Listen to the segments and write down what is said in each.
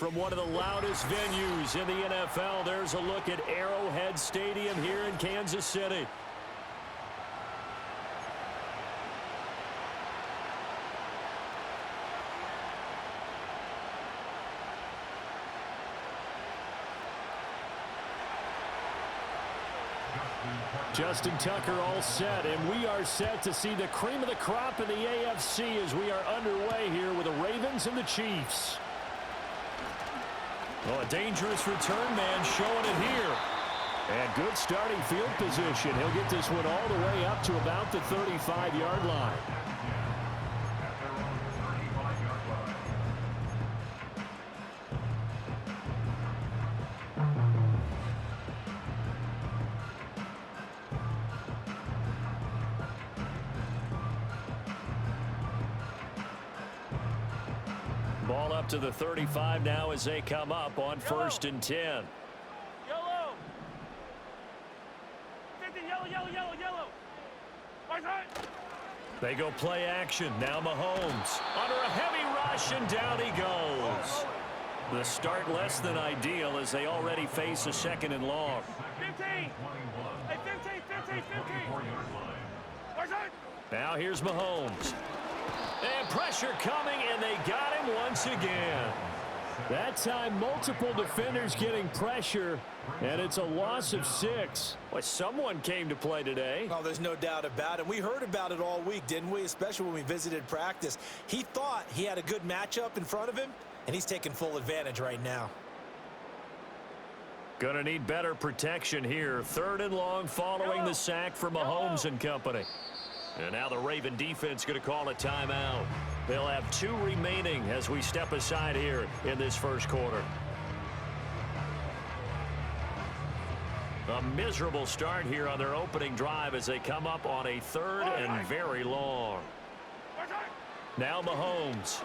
From one of the loudest venues in the NFL, there's a look at Arrowhead Stadium here in Kansas City. Justin Tucker all set, and we are set to see the cream of the crop in the AFC as we are underway here with the Ravens and the Chiefs. Oh, a dangerous return man showing it here. And good starting field position. He'll get this one all the way up to about the 35-yard line. Ball up to the 35 now as they come up on 1st and 10. Yellow. 50, yellow. Right side. They go play action. Now Mahomes under a heavy rush, and down he goes. The start less than ideal as they already face a 2nd and long. 15. Hey, 15. Right side. Now here's Mahomes. And pressure coming, and they got him once again. That time, multiple defenders getting pressure, and it's a loss of 6. Well, someone came to play today. Oh, there's no doubt about it. We heard about it all week, didn't we? Especially when we visited practice. He thought he had a good matchup in front of him, and he's taking full advantage right now. Gonna need better protection here. 3rd and long following the sack for Mahomes and company. And now the Raven defense going to call a timeout. They'll have 2 remaining as we step aside here in this first quarter. A miserable start here on their opening drive as they come up on a 3rd and very long. Now Mahomes.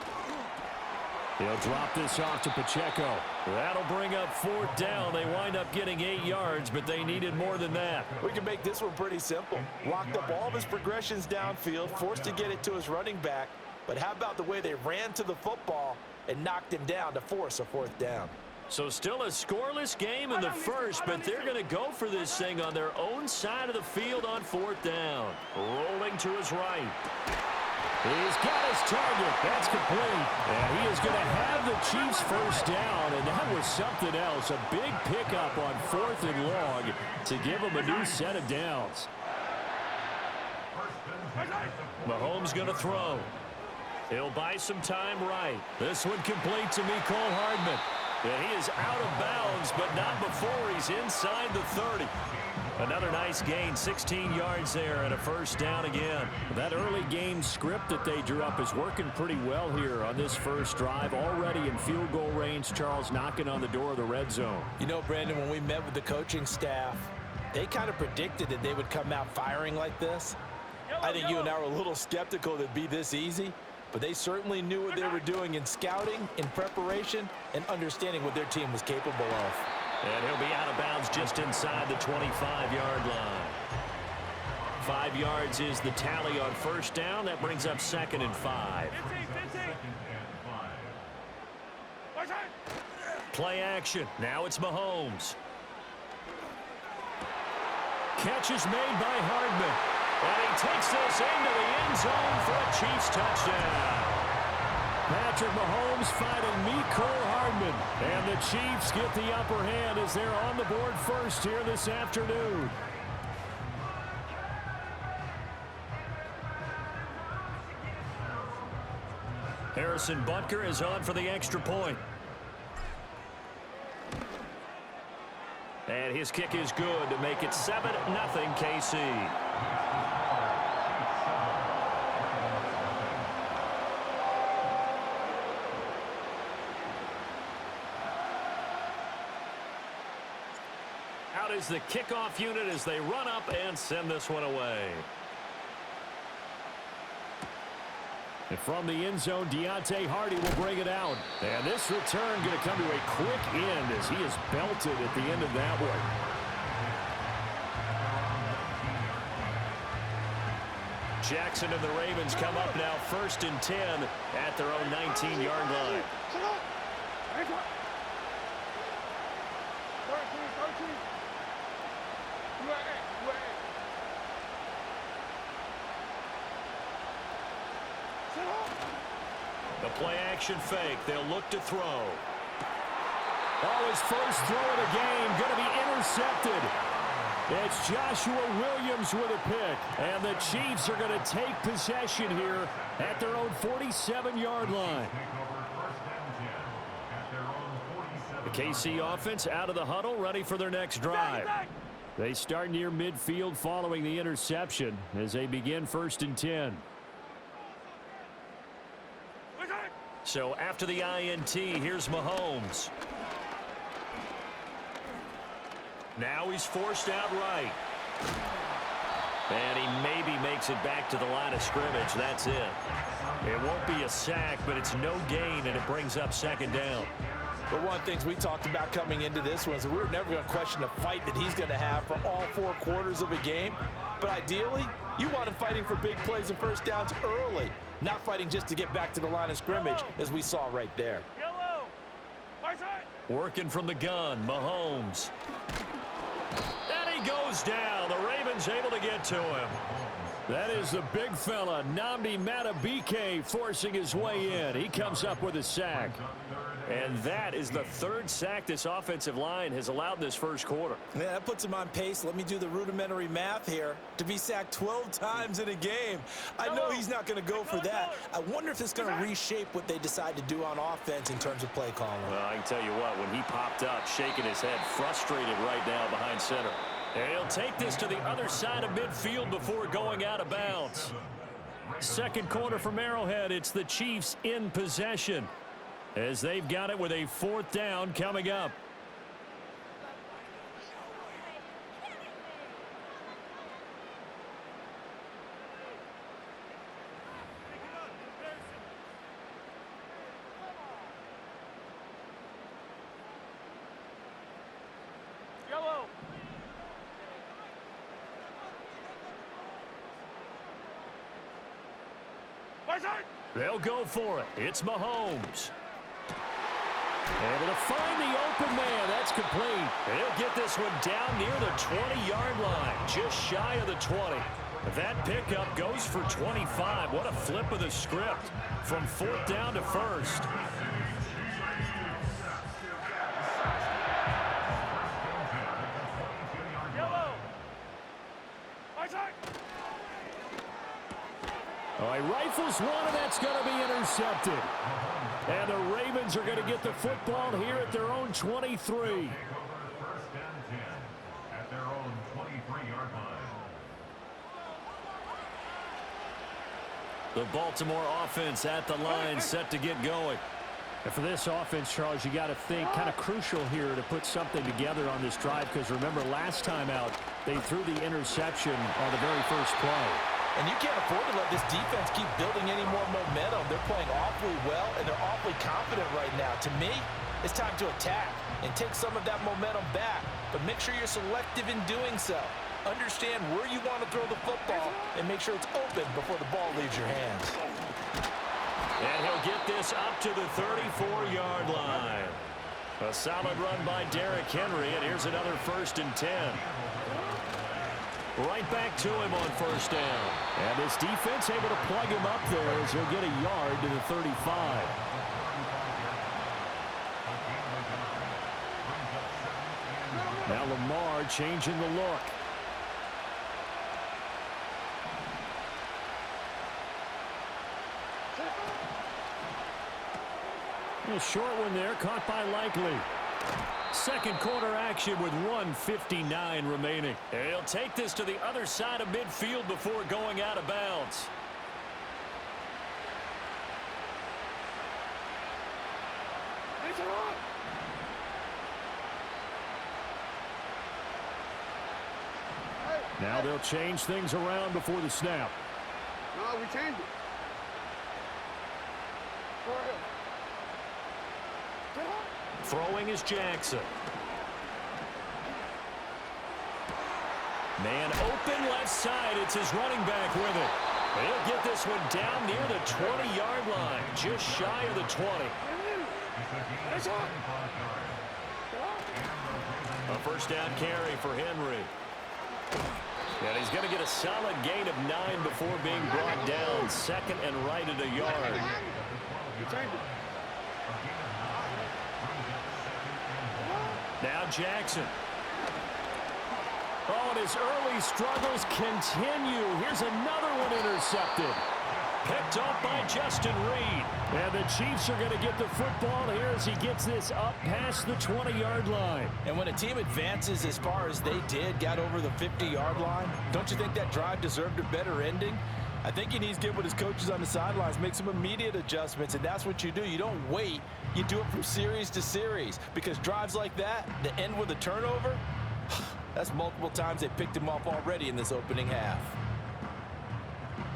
He'll drop this off to Pacheco. That'll bring up 4th down. They wind up getting 8 yards, but they needed more than that. We can make this one pretty simple. Locked up all of his progressions downfield, forced to get it to his running back. But how about the way they ran to the football and knocked him down to force a 4th down? So still a scoreless game in the first, but they're going to go for this thing on their own side of the field on 4th down. Rolling to his right. He's got his target. That's complete. And he is going to have the Chiefs first down, and that was something else. A big pickup on 4th and long to give them a new set of downs. Mahomes going to throw. He'll buy some time right. This one complete to Mecole Hardman. And he is out of bounds, but not before he's inside the 30. Another nice gain, 16 yards there, and a first down again. That early game script that they drew up is working pretty well here on this first drive. Already in field goal range, Charles knocking on the door of the red zone. You know, Brandon, when we met with the coaching staff, they kind of predicted that they would come out firing like this. I think you and I were a little skeptical that it'd be this easy, but they certainly knew what they were doing in scouting, in preparation, and understanding what their team was capable of. And he'll be out of bounds just inside the 25-yard line. 5 yards is the tally on first down. That brings up 2nd and 5. 15. Play action. Now it's Mahomes. Catch is made by Hardman. And he takes this into the end zone for a Chiefs touchdown. Patrick Mahomes fighting Mecole Hardman. And the Chiefs get the upper hand as they're on the board first here this afternoon. Harrison Butker is on for the extra point. And his kick is good to make it 7-0 KC. Out is the kickoff unit as they run up and send this one away. And from the end zone, Deontay Hardy will bring it out. And this return going to come to a quick end as he is belted at the end of that one. Jackson and the Ravens come up now 1st and 10 at their own 19-yard line. The play action fake. They'll look to throw. Oh, his first throw of the game going to be intercepted. It's Joshua Williams with a pick. And the Chiefs are going to take possession here at their own 47-yard line. The KC offense out of the huddle, ready for their next drive. They start near midfield following the interception as they begin 1st and 10. So after the INT, here's Mahomes. Now he's forced out right. And he maybe makes it back to the line of scrimmage. That's it. It won't be a sack, but it's no gain, and it brings up 2nd down. But one of the things we talked about coming into this one is we were never going to question the fight that he's going to have for all 4 quarters of a game. But ideally, you want him fighting for big plays and first downs early, not fighting just to get back to the line of scrimmage, as we saw right there. Working from the gun, Mahomes. And he goes down. The Ravens able to get to him. That is the big fella, Nnamdi Madubuike, forcing his way in. He comes up with a sack. And that is the 3rd sack this offensive line has allowed this first quarter. Yeah, that puts him on pace. Let me do the rudimentary math here. To be sacked 12 times in a game. I know he's not going to go for that. I wonder if it's going to reshape what they decide to do on offense in terms of play calling. Well, I can tell you what, when he popped up, shaking his head, frustrated right now behind center. And he'll take this to the other side of midfield before going out of bounds. 2nd quarter from Arrowhead. It's the Chiefs in possession, as they've got it with a 4th down coming up. Yellow. They'll go for it. It's Mahomes. Able to find the open man. That's complete. He'll get this one down near the 20-yard line, just shy of the 20. That pickup goes for 25. What a flip of the script from 4th down to 1st. All right, rifles one, and that's going to be intercepted. And the Ravens are going to get the football here at their own 23. 1st and 10 at their own 23-yard line. The Baltimore offense at the line, set to get going. And for this offense, Charles, you got to think kind of crucial here to put something together on this drive, because remember last time out, they threw the interception on the very first play. And you can't afford to let this defense keep building any more momentum. They're playing awfully well, and they're awfully confident right now. To me, it's time to attack and take some of that momentum back. But make sure you're selective in doing so. Understand where you want to throw the football and make sure it's open before the ball leaves your hands. And he'll get this up to the 34-yard line. A solid run by Derrick Henry, and here's another 1st and 10. Right back to him on 1st down. And this defense able to plug him up there as he'll get a yard to the 35. Now Lamar changing the look. A short one there, caught by Likely. 2nd quarter action with 1:59 remaining. He'll take this to the other side of midfield before going out of bounds. Now they'll change things around before the snap. No, we changed it. Throwing is Jackson. Man open left side. It's his running back with it. He'll get this one down near the 20-yard line, just shy of the 20. A first down carry for Henry. And he's going to get a solid gain of 9 before being brought down. Second and right at a yard. Now Jackson. Oh, and his early struggles continue. Here's another one intercepted. Picked off by Justin Reed. And the Chiefs are going to get the football here as he gets this up past the 20-yard line. And when a team advances as far as they did, got over the 50-yard line, don't you think that drive deserved a better ending? I think he needs to get with his coaches on the sidelines, make some immediate adjustments, and that's what you do. You don't wait. You do it from series to series, because drives like that end with a turnover, that's multiple times they picked him off already in this opening half.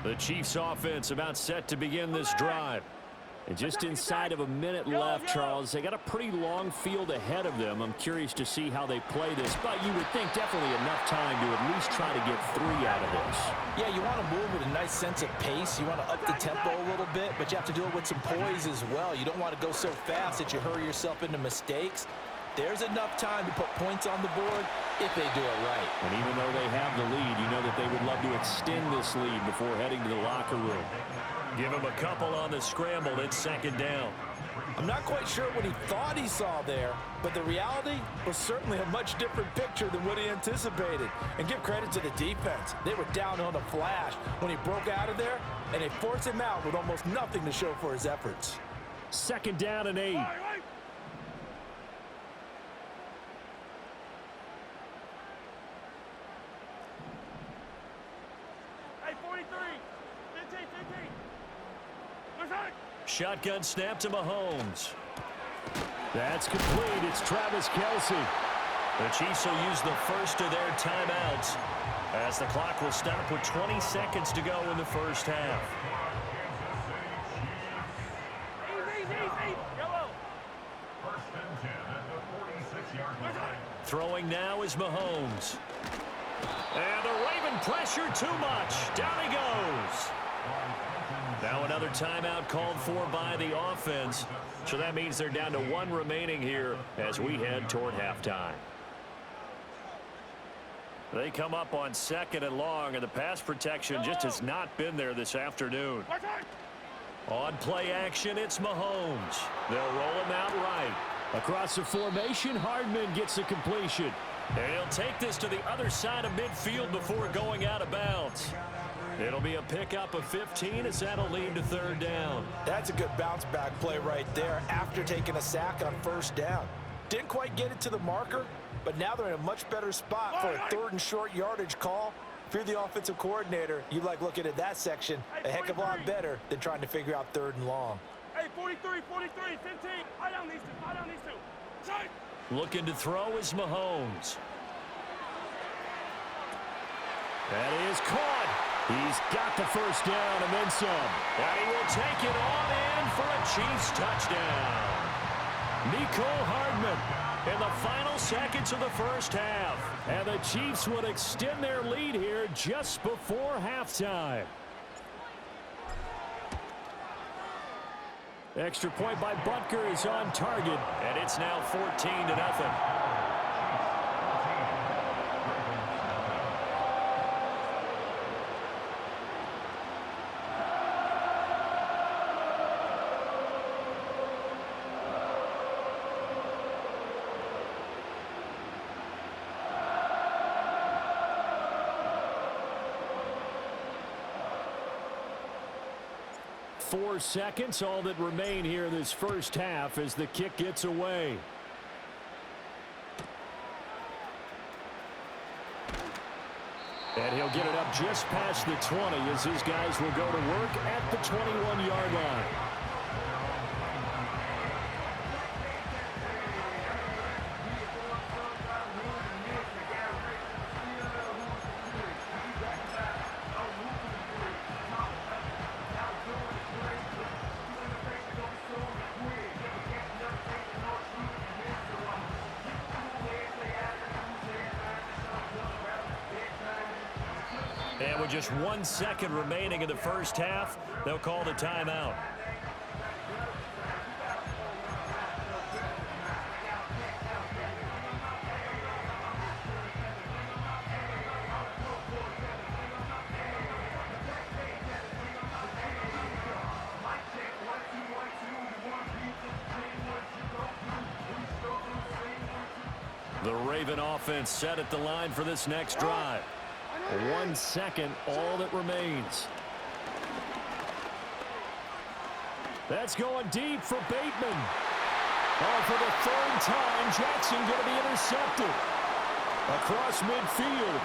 The Chiefs offense about set to begin this drive. And just inside of a minute left, Charles. They got a pretty long field ahead of them. I'm curious to see how they play this, but you would think definitely enough time to at least try to get 3 out of this. Yeah, you want to move with a nice sense of pace. You want to up the tempo a little bit, but you have to do it with some poise as well. You don't want to go so fast that you hurry yourself into mistakes. There's enough time to put points on the board if they do it right. And even though they have the lead, you know that they would love to extend this lead before heading to the locker room. Give him a couple on the scramble. It's second down. I'm not quite sure what he thought he saw there, but the reality was certainly a much different picture than what he anticipated. And give credit to the defense. They were down on the flash when he broke out of there, and they forced him out with almost nothing to show for his efforts. Second down and 8. Shotgun snap to Mahomes. That's complete. It's Travis Kelce. The Chiefs will use the first of their timeouts as the clock will stop with 20 seconds to go in the first half. First and 10 at the 46-yard line. Throwing now is Mahomes. And the Raven pressure too much. Down he goes. Now another timeout called for by the offense. So that means they're down to 1 remaining here as we head toward halftime. They come up on second and long, and the pass protection just has not been there this afternoon. On play action, it's Mahomes. They'll roll him out right. Across the formation, Hardman gets the completion. And he'll take this to the other side of midfield before going out of bounds. It'll be a pickup of 15 as that'll lead to third down. That's a good bounce back play right there after taking a sack on first down. Didn't quite get it to the marker, but now they're in a much better spot for a third and short yardage call. If you're the offensive coordinator, you like looking at that section a heck of a lot better than trying to figure out third and long. Hey, 43, 15. I don't need to. Side. Looking to throw is Mahomes. That is caught. He's got the first down and then some. And he will take it on in for a Chiefs touchdown. Mecole Hardman in the final seconds of the first half. And the Chiefs would extend their lead here just before halftime. Extra point by Butker is on target. And it's now 14-0. 4 seconds, all that remain here in this first half as the kick gets away. And he'll get it up just past the 20 as his guys will go to work at the 21-yard line. And with just 1 second remaining in the first half, they'll call the timeout. The Raven offense set at the line for this next drive. 1 second, all that remains. That's going deep for Bateman. Oh, for the third time, Jackson going to be intercepted. Across midfield.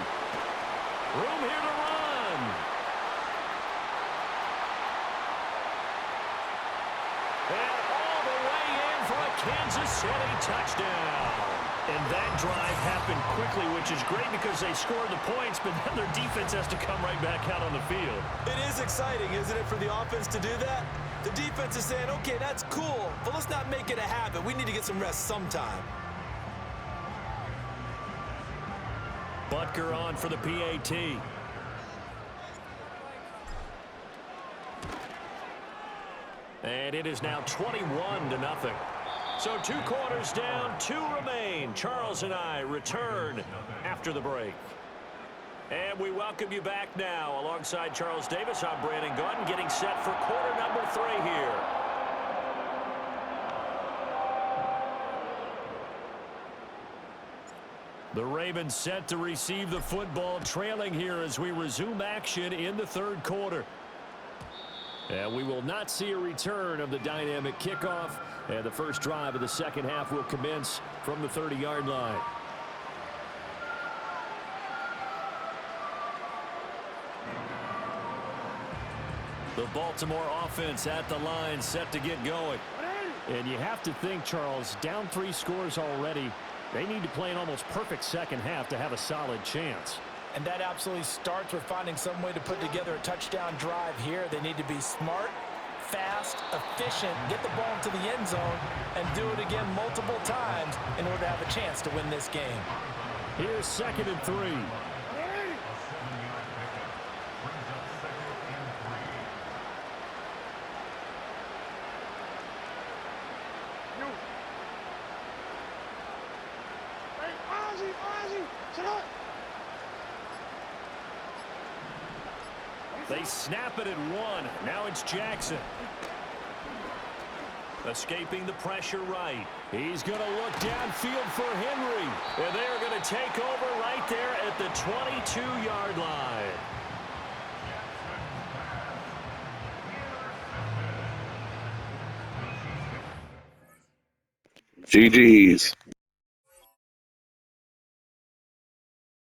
Room here to run. And all the way in for a Kansas City touchdown. And that drive happened quickly, which is great because they scored the points, but then their defense has to come right back out on the field. It is exciting, isn't it, for the offense to do that? The defense is saying, okay, that's cool, but let's not make it a habit. We need to get some rest sometime. Butker on for the PAT. And it is now 21-0. So 2 quarters down, 2 remain. Charles and I return after the break. And we welcome you back now. Alongside Charles Davis, I'm Brandon Gunn, getting set for quarter number 3 here. The Ravens set to receive the football, trailing here as we resume action in the 3rd quarter. And we will not see a return of the dynamic kickoff. And the first drive of the second half will commence from the 30-yard line. The Baltimore offense at the line, set to get going. And you have to think, Charles, down 3 scores already. They need to play an almost perfect second half to have a solid chance. And that absolutely starts with finding some way to put together a touchdown drive here. They need to be smart, fast, efficient, get the ball into the end zone, and do it again multiple times in order to have a chance to win this game. Here's 2nd and 3. They snap it at 1. Now it's Jackson. Escaping the pressure right. He's going to look downfield for Henry. And they're going to take over right there at the 22-yard line. GG's.